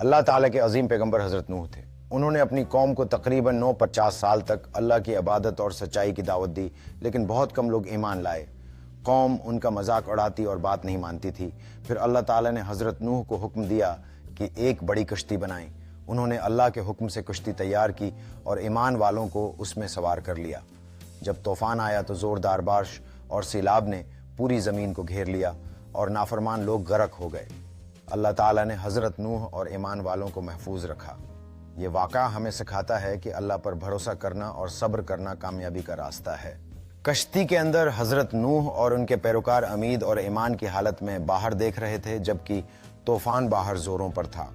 اللہ تعالیٰ کے عظیم پیغمبر حضرت نوح تھے۔ انہوں نے اپنی قوم کو تقریباً 950 سال تک اللہ کی عبادت اور سچائی کی دعوت دی، لیکن بہت کم لوگ ایمان لائے۔ قوم ان کا مذاق اڑاتی اور بات نہیں مانتی تھی۔ پھر اللہ تعالیٰ نے حضرت نوح کو حکم دیا کہ ایک بڑی کشتی بنائیں۔ انہوں نے اللہ کے حکم سے کشتی تیار کی اور ایمان والوں کو اس میں سوار کر لیا۔ جب طوفان آیا تو زوردار بارش اور سیلاب نے پوری زمین کو گھیر لیا اور نافرمان لوگ غرق ہو گئے۔ اللہ تعالیٰ نے حضرت نوح اور ایمان والوں کو محفوظ رکھا۔ یہ واقعہ ہمیں سکھاتا ہے کہ اللہ پر بھروسہ کرنا اور صبر کرنا کامیابی کا راستہ ہے۔ کشتی کے اندر حضرت نوح اور ان کے پیروکار امید اور ایمان کی حالت میں باہر دیکھ رہے تھے، جبکہ طوفان باہر زوروں پر تھا۔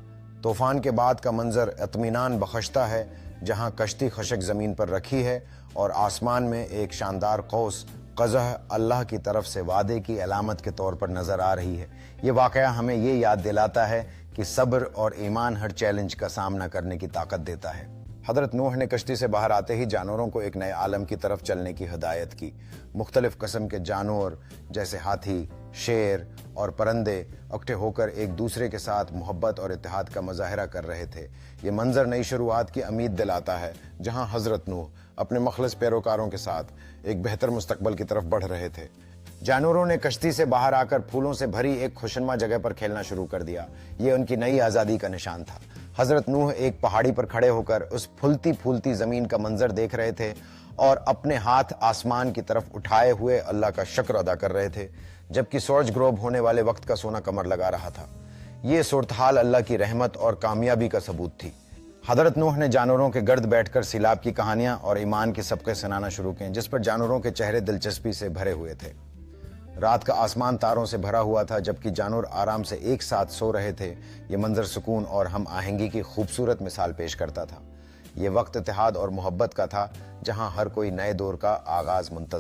طوفان کے بعد کا منظر اطمینان بخشتا ہے، جہاں کشتی خشک زمین پر رکھی ہے اور آسمان میں ایک شاندار قوس قزح اللہ کی طرف سے وعدے کی علامت کے طور پر نظر آ رہی ہے۔ یہ واقعہ ہمیں یہ یاد دلاتا ہے کہ صبر اور ایمان ہر چیلنج کا سامنا کرنے کی طاقت دیتا ہے۔ حضرت نوح نے کشتی سے باہر آتے ہی جانوروں کو ایک نئے عالم کی طرف چلنے کی ہدایت کی۔ مختلف قسم کے جانور جیسے ہاتھی، شیر اور پرندے اکٹھے ہو کر ایک دوسرے کے ساتھ محبت اور اتحاد کا مظاہرہ کر رہے تھے۔ یہ منظر نئی شروعات کی امید دلاتا ہے، جہاں حضرت نوح اپنے مخلص پیروکاروں کے ساتھ ایک بہتر مستقبل کی طرف بڑھ رہے تھے۔ جانوروں نے کشتی سے باہر آ کر پھولوں سے بھری ایک خوشنما جگہ پر کھیلنا شروع کر دیا۔ یہ ان کی نئی آزادی کا نشان تھا۔ حضرت نوح ایک پہاڑی پر کھڑے ہو کر اس پھولتی پھولتی زمین کا منظر دیکھ رہے تھے اور اپنے ہاتھ آسمان کی طرف اٹھائے ہوئے اللہ کا شکر ادا کر رہے تھے، جبکہ سورج غروب ہونے والے وقت کا سونا کمر لگا رہا تھا۔ یہ صورتحال اللہ کی رحمت اور کامیابی کا ثبوت تھی۔ حضرت نوح نے جانوروں کے گرد بیٹھ کر سیلاب کی کہانیاں اور ایمان کے سبقے سنانا شروع کیں، جس پر جانوروں کے چہرے دلچسپی سے بھرے ہوئے تھے۔ رات کا آسمان تاروں سے بھرا ہوا تھا، جبکہ جانور آرام سے ایک ساتھ سو رہے تھے۔ یہ منظر سکون اور ہم آہنگی کی خوبصورت مثال پیش کرتا تھا۔ یہ وقت اتحاد اور محبت کا تھا، جہاں ہر کوئی نئے دور کا آغاز منتظر